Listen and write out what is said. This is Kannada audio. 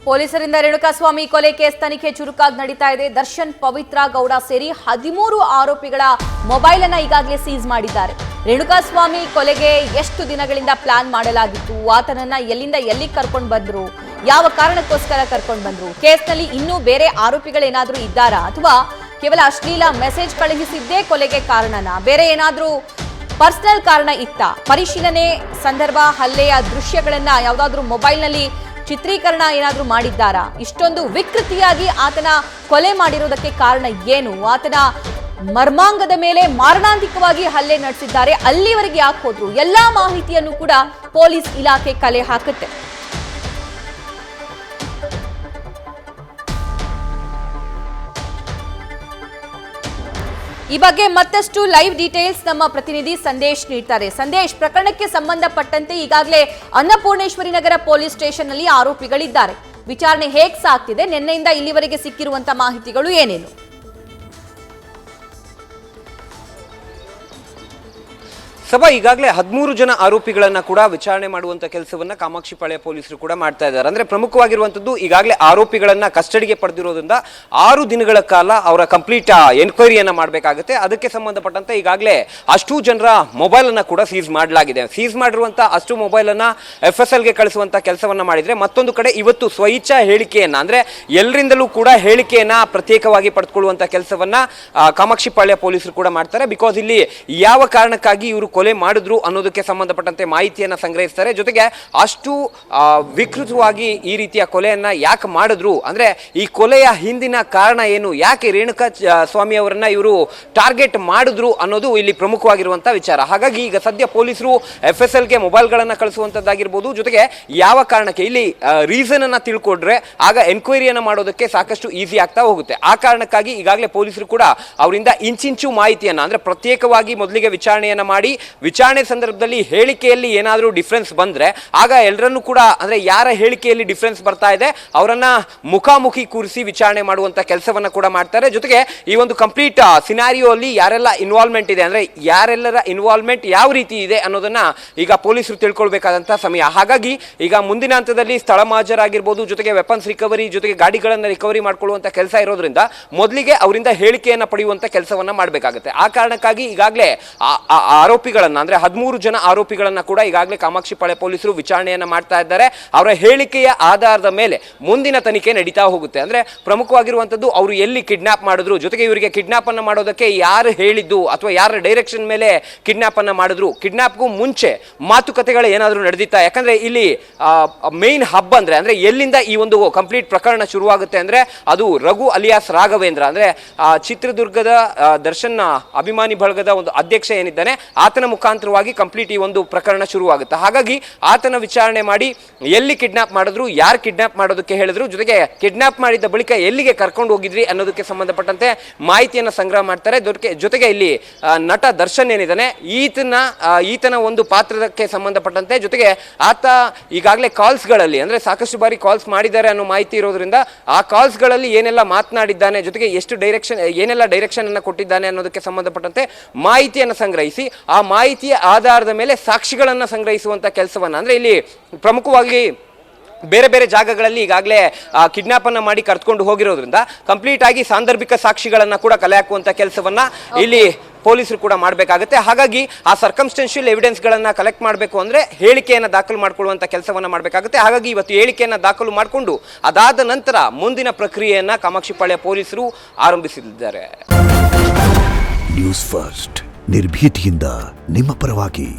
ಪೊಲೀಸರಿಂದ ರೇಣುಕಾಸ್ವಾಮಿ ಕೊಲೆ ಕೇಸ್ ತನಿಖೆ ಚುರುಕಾಗಿ ನಡೀತಾ ಇದೆ. ದರ್ಶನ್, ಪವಿತ್ರ ಗೌಡ ಸೇರಿ 13 ಆರೋಪಿಗಳ ಮೊಬೈಲ್ ಅನ್ನು ಈಗಾಗಲೇ ಸೀಸ್ ಮಾಡಿದ್ದಾರೆ. ರೇಣುಕಾಸ್ವಾಮಿ ಕೊಲೆಗೆ ಎಷ್ಟು ದಿನಗಳಿಂದ ಪ್ಲಾನ್ ಮಾಡಲಾಗಿತ್ತು, ಆತನನ್ನ ಎಲ್ಲಿಂದ ಎಲ್ಲಿಗೆ ಕರ್ಕೊಂಡು ಬಂದ್ರು, ಯಾವ ಕಾರಣಕ್ಕೋಸ್ಕರ ಕರ್ಕೊಂಡು ಬಂದ್ರು, ಕೇಸ್ನಲ್ಲಿ ಇನ್ನೂ ಬೇರೆ ಆರೋಪಿಗಳೇನಾದ್ರೂ ಇದ್ದಾರಾ ಅಥವಾ ಕೇವಲ ಅಶ್ಲೀಲ ಮೆಸೇಜ್ ಕಳುಹಿಸಿದ್ದೇ ಕೊಲೆಗೆ ಕಾರಣನಾ, ಬೇರೆ ಏನಾದ್ರೂ ಪರ್ಸನಲ್ ಕಾರಣ ಇತ್ತ, ಪರಿಶೀಲನೆ ಸಂದರ್ಭ ಹಲ್ಲೆಯ ದೃಶ್ಯಗಳನ್ನ ಯಾವುದಾದ್ರೂ ಮೊಬೈಲ್ನಲ್ಲಿ ಚಿತ್ರೀಕರಣ ಏನಾದರೂ ಮಾಡಿದ್ದಾರಾ, ಇಷ್ಟೊಂದು ವಿಕೃತಿಯಾಗಿ ಆತನ ಕೊಲೆ ಮಾಡಿರೋದಕ್ಕೆ ಕಾರಣ ಏನು, ಆತನ ಮರ್ಮಾಂಗದ ಮೇಲೆ ಮಾರಣಾಂತಿಕವಾಗಿ ಹಲ್ಲೆ ನಡೆಸಿದ್ದಾರೆ, ಅಲ್ಲಿವರೆಗೆ ಯಾಕೆ ಹೋದ್ರು, ಎಲ್ಲಾ ಮಾಹಿತಿಯನ್ನು ಕೂಡ ಪೊಲೀಸ್ ಇಲಾಖೆ ಕಲೆ ಹಾಕುತ್ತೆ. ಈ ಬಗ್ಗೆ ಮತ್ತಷ್ಟು ಲೈವ್ ಡೀಟೇಲ್ಸ್ ನಮ್ಮ ಪ್ರತಿನಿಧಿ ಸಂದೇಶ್ ನೀಡ್ತಾರೆ. ಸಂದೇಶ್, ಪ್ರಕರಣಕ್ಕೆ ಸಂಬಂಧಪಟ್ಟಂತೆ ಈಗಾಗಲೇ ಅನ್ನಪೂರ್ಣೇಶ್ವರಿ ನಗರ ಪೊಲೀಸ್ ಸ್ಟೇಷನ್ ನಲ್ಲಿ ಆರೋಪಿಗಳಿದ್ದಾರೆ. ವಿಚಾರಣೆ ಹೇಗೆ ಸಾಗ್ತಿದೆ, ನಿನ್ನೆಯಿಂದ ಇಲ್ಲಿವರೆಗೆ ಸಿಕ್ಕಿರುವಂತಹ ಮಾಹಿತಿಗಳು ಏನೇನು? ಸಭಾ ಈಗಾಗಲೇ 13 ಜನ ಆರೋಪಿಗಳನ್ನ ಕೂಡ ವಿಚಾರಣೆ ಮಾಡುವಂತ ಕೆಲಸವನ್ನ ಕಾಮಾಕ್ಷಿಪಾಳ್ಯ ಪೊಲೀಸರು ಕೂಡ ಮಾಡ್ತಾ ಇದ್ದಾರೆ. ಅಂದ್ರೆ ಪ್ರಮುಖವಾಗಿರುವಂತದ್ದು ಈಗಾಗಲೇ ಆರೋಪಿಗಳನ್ನ ಕಸ್ಟಡಿಗೆ ಪಡೆದಿರೋದ್ರಿಂದ 6 ದಿನಗಳ ಕಾಲ ಅವರ ಕಂಪ್ಲೀಟ್ ಎನ್ಕ್ವೈರಿಯನ್ನ ಮಾಡಬೇಕಾಗುತ್ತೆ. ಅದಕ್ಕೆ ಸಂಬಂಧಪಟ್ಟಂತೆ ಈಗಾಗಲೇ ಅಷ್ಟು ಜನರ ಮೊಬೈಲ್ ಅನ್ನ ಕೂಡ ಸೀಸ್ ಮಾಡಲಾಗಿದೆ. ಸೀಸ್ ಮಾಡಿರುವಂತ ಅಷ್ಟು ಮೊಬೈಲ್ ಅನ್ನ FSL ಗೆ ಕಳಿಸುವಂತ ಕೆಲಸವನ್ನ ಮಾಡಿದ್ರೆ, ಮತ್ತೊಂದು ಕಡೆ ಇವತ್ತು ಸ್ವಇಚ್ಛಾ ಹೇಳಿಕೆಯನ್ನ ಅಂದ್ರೆ ಎಲ್ಲರಿಂದಲೂ ಕೂಡ ಹೇಳಿಕೆಯನ್ನ ಪ್ರತ್ಯೇಕವಾಗಿ ಪಡೆದುಕೊಳ್ಳುವಂತ ಕೆಲಸವನ್ನ ಕಾಮಾಕ್ಷಿಪಾಳ್ಯ ಪೊಲೀಸರು ಕೂಡ ಮಾಡ್ತಾರೆ. ಬಿಕಾಸ್ ಇಲ್ಲಿ ಯಾವ ಕಾರಣಕ್ಕಾಗಿ ಇವರು ಕೊಲೆ ಮಾಡಿದ್ರು ಅನ್ನೋದಕ್ಕೆ ಸಂಬಂಧಪಟ್ಟಂತೆ ಮಾಹಿತಿಯನ್ನ ಸಂಗ್ರಹಿಸ್ತಾರೆ. ಜೊತೆಗೆ ಅಷ್ಟು ವಿಕೃತವಾಗಿ ಈ ರೀತಿಯ ಕೊಲೆಯನ್ನ ಯಾಕೆ ಮಾಡಿದ್ರು, ಅಂದ್ರೆ ಈ ಕೊಲೆಯ ಹಿಂದಿನ ಕಾರಣ ಏನು, ಯಾಕೆ ರೇಣುಕಾ ಸ್ವಾಮಿ ಅವರನ್ನ ಇವರು ಟಾರ್ಗೆಟ್ ಮಾಡಿದ್ರು ಅನ್ನೋದು ಇಲ್ಲಿ ಪ್ರಮುಖವಾಗಿರುವಂತಹ ವಿಚಾರ. ಹಾಗಾಗಿ ಈಗ ಸದ್ಯ ಪೊಲೀಸರು FSL ಗೆ ಮೊಬೈಲ್ಗಳನ್ನ ಕಳಿಸುವಂತದ್ದಾಗಿರ್ಬೋದು, ಜೊತೆಗೆ ಯಾವ ಕಾರಣಕ್ಕೆ ಇಲ್ಲಿ ರೀಸನ್ ಅನ್ನ ತಿಳ್ಕೊಂಡ್ರೆ ಆಗ ಎನ್ಕ್ವೈರಿಯನ್ನ ಮಾಡೋದಕ್ಕೆ ಸಾಕಷ್ಟು ಈಸಿ ಆಗ್ತಾ ಹೋಗುತ್ತೆ. ಆ ಕಾರಣಕ್ಕಾಗಿ ಈಗಾಗಲೇ ಪೊಲೀಸರು ಕೂಡ ಅವರಿಂದ ಇಂಚಿಂಚು ಮಾಹಿತಿಯನ್ನ ಅಂದ್ರೆ ಪ್ರತ್ಯೇಕವಾಗಿ ಮೊದಲಿಗೆ ವಿಚಾರಣೆಯನ್ನ ಮಾಡಿ, ವಿಚಾರಣೆ ಸಂದರ್ಭದಲ್ಲಿ ಹೇಳಿಕೆಯಲ್ಲಿ ಏನಾದರೂ ಡಿಫರೆನ್ಸ್ ಬಂದ್ರೆ ಆಗ ಎಲ್ಲರನ್ನೂ ಕೂಡ ಅಂದ್ರೆ ಯಾರ ಹೇಳಿಕೆಯಲ್ಲಿ ಡಿಫರೆನ್ಸ್ ಬರ್ತಾ ಇದೆ ಅವರನ್ನ ಮುಖಾಮುಖಿ ಕೂರಿಸಿ ವಿಚಾರಣೆ ಮಾಡುವಂತ ಕೆಲಸವನ್ನ ಕೂಡ ಮಾಡ್ತಾರೆ. ಜೊತೆಗೆ ಈ ಒಂದು ಕಂಪ್ಲೀಟ್ ಸಿನಾರಿಯೋ ಅಲ್ಲಿ ಯಾರೆಲ್ಲ ಇನ್ವಾಲ್ವ್ಮೆಂಟ್ ಇದೆ, ಅಂದ್ರೆ ಯಾರೆಲ್ಲರ ಇನ್ವಾಲ್ವ್ಮೆಂಟ್ ಯಾವ ರೀತಿ ಇದೆ ಅನ್ನೋದನ್ನ ಈಗ ಪೊಲೀಸರು ತಿಳ್ಕೊಳ್ಬೇಕಾದಂತಹ ಸಮಯ. ಹಾಗಾಗಿ ಈಗ ಮುಂದಿನ ಹಂತದಲ್ಲಿ ಸ್ಥಳ ಮಾಜರಾಗಿರ್ಬೋದು, ಜೊತೆಗೆ ವೆಪನ್ಸ್ ರಿಕವರಿ, ಜೊತೆಗೆ ಗಾಡಿಗಳನ್ನ ರಿಕವರಿ ಮಾಡ್ಕೊಳ್ಳುವಂತ ಕೆಲಸ ಇರೋದ್ರಿಂದ ಮೊದಲಿಗೆ ಅವರಿಂದ ಹೇಳಿಕೆಯನ್ನ ಪಡೆಯುವಂತ ಕೆಲಸವನ್ನ ಮಾಡಬೇಕಾಗುತ್ತೆ. ಆ ಕಾರಣಕ್ಕಾಗಿ ಈಗಾಗಲೇ ಆರೋಪಿಗಳನ್ನ ಅಂದ್ರೆ 13 ಜನ ಆರೋಪಿಗಳನ್ನ ಕೂಡ ಈಗಾಗಲೇ ಕಾಮಾಕ್ಷಿಪಾಳ್ಯ ಪೊಲೀಸರು ವಿಚಾರಣೆಯನ್ನ ಮಾಡ್ತಾ ಇದ್ದಾರೆ. ಅವರ ಹೇಳಿಕೆಯ ಆಧಾರದ ಮೇಲೆ ಮುಂದಿನ ತನಿಖೆ ನಡೀತಾ ಹೋಗುತ್ತೆ. ಅಂದ್ರೆ ಪ್ರಮುಖವಾಗಿರುವಂತದ್ದು ಅವರು ಎಲ್ಲಿ ಕಿಡ್ನಾಪ್ ಮಾಡಿದ್ರು, ಜೊತೆಗೆ ಇವರಿಗೆ ಕಿಡ್ನಾಪ್ ಅನ್ನ ಮಾಡೋದಕ್ಕೆ ಯಾರು ಹೇಳಿದ್ದು ಅಥವಾ ಯಾರ ಡೈರೆಕ್ಷನ್ ಮೇಲೆ ಕಿಡ್ನಾಪ್ ಅನ್ನ ಮಾಡಿದ್ರು, ಕಿಡ್ನಾಪ್ಗೂ ಮುಂಚೆ ಮಾತುಕತೆಗಳು ಏನಾದರೂ ನಡೆದಿತ್ತಾ, ಯಾಕಂದ್ರೆ ಇಲ್ಲಿ ಮೇನ್ ಹಬ್ ಅಂದ್ರೆ ಎಲ್ಲಿಂದ ಈ ಒಂದು ಕಂಪ್ಲೀಟ್ ಪ್ರಕರಣ ಶುರುವಾಗುತ್ತೆ ಅಂದ್ರೆ ಅದು ರಘು ಅಲಿಯಾಸ್ ರಾಘವೇಂದ್ರ, ಅಂದ್ರೆ ಚಿತ್ರದುರ್ಗದ ದರ್ಶನ್ ಅಭಿಮಾನಿ ಬಳಗದ ಒಂದು ಅಧ್ಯಕ್ಷ ಏನಿದ್ದಾನೆ ಆತನ ಮುಖಾಂತರವಾಗಿ ಕಂಪ್ಲೀಟ್ ಈ ಒಂದು ಪ್ರಕರಣ ಶುರುವಾಗುತ್ತೆ. ಹಾಗಾಗಿ ಆತನ ವಿಚಾರಣೆ ಮಾಡಿ ಎಲ್ಲಿ ಕಿಡ್ನಾಪ್ ಮಾಡಿದ್ರು, ಯಾರು ಕಿಡ್ನಾಪ್ ಮಾಡೋದಕ್ಕೆ ಹೇಳಿದ್ರು, ಜೊತೆಗೆ ಕಿಡ್ನಾಪ್ ಮಾಡಿದ ಬಳಿಕ ಎಲ್ಲಿಗೆ ಕರ್ಕೊಂಡು ಹೋಗಿದ್ರಿ ಅನ್ನೋದಕ್ಕೆ ಸಂಬಂಧಪಟ್ಟಂತೆ ಮಾಹಿತಿಯನ್ನ ಸಂಗ್ರಹ ಮಾಡ್ತಾರೆ. ಜೊತೆಗೆ ಇಲ್ಲಿ ನಟ ದರ್ಶನ್ ಏನಿದ್ದಾನೆ ಈತನ ಒಂದು ಪಾತ್ರಕ್ಕೆ ಸಂಬಂಧಪಟ್ಟಂತೆ, ಜೊತೆಗೆ ಆತ ಈಗಾಗಲೇ ಕಾಲ್ಸ್ಗಳಲ್ಲಿ ಅಂದ್ರೆ ಸಾಕಷ್ಟು ಬಾರಿ ಕಾಲ್ಸ್ ಮಾಡಿದ್ದಾರೆ ಅನ್ನೋ ಮಾಹಿತಿ ಇರೋದ್ರಿಂದ ಆ ಕಾಲ್ಸ್ಗಳಲ್ಲಿ ಏನೆಲ್ಲ ಮಾತನಾಡಿದ್ದಾನೆ, ಜೊತೆಗೆ ಎಷ್ಟು ಏನೆಲ್ಲ ಡೈರೆಕ್ಷನ್ ಅನ್ನ ಕೊಟ್ಟಿದ್ದಾನೆ ಅನ್ನೋದಕ್ಕೆ ಸಂಬಂಧಪಟ್ಟಂತೆ ಮಾಹಿತಿಯನ್ನು ಸಂಗ್ರಹಿಸಿ ಆ ಮಾಹಿತಿಯ ಆಧಾರದ ಮೇಲೆ ಸಾಕ್ಷಿಗಳನ್ನ ಸಂಗ್ರಹಿಸುವಂತ ಕೆಲಸವನ್ನ ಅಂದ್ರೆ ಇಲ್ಲಿ ಪ್ರಮುಖವಾಗಿ ಬೇರೆ ಬೇರೆ ಜಾಗಗಳಲ್ಲಿ ಈಗಾಗಲೇ ಕಿಡ್ನಾಪ್ ಅನ್ನ ಮಾಡಿ ಕರ್ಕೊಂಡು ಹೋಗಿರೋದ್ರಿಂದ ಕಂಪ್ಲೀಟ್ ಆಗಿ ಸಾಂದರ್ಭಿಕ ಸಾಕ್ಷಿಗಳನ್ನ ಕೂಡ ಕಲೆ ಹಾಕುವಂತ ಕೆಲಸವನ್ನ ಇಲ್ಲಿ ಪೊಲೀಸರು ಕೂಡ ಮಾಡಬೇಕಾಗುತ್ತೆ. ಹಾಗಾಗಿ ಆ ಸರ್ಕಮ್ಸ್ಟೆನ್ಷಿಯಲ್ ಎವಿಡೆನ್ಸ್ ಗಳನ್ನ ಕಲೆಕ್ಟ್ ಮಾಡಬೇಕು ಅಂದ್ರೆ ಹೇಳಿಕೆಯನ್ನ ದಾಖಲು ಮಾಡಿಕೊಳ್ಳುವಂತ ಕೆಲಸವನ್ನ ಮಾಡಬೇಕಾಗುತ್ತೆ. ಹಾಗಾಗಿ ಇವತ್ತು ಹೇಳಿಕೆಯನ್ನ ದಾಖಲು ಮಾಡಿಕೊಂಡು ಅದಾದ ನಂತರ ಮುಂದಿನ ಪ್ರಕ್ರಿಯೆಯನ್ನ ಕಾಮಾಕ್ಷಿಪಾಳ್ಯ ಪೊಲೀಸರು ಆರಂಭಿಸಿದ್ದಾರೆ. ನ್ಯೂಸ್ ಫಸ್ಟ್ ನಿರ್ಭೀತಿಯಿಂದ ನಿಮ್ಮ ಪರವಾಗಿ.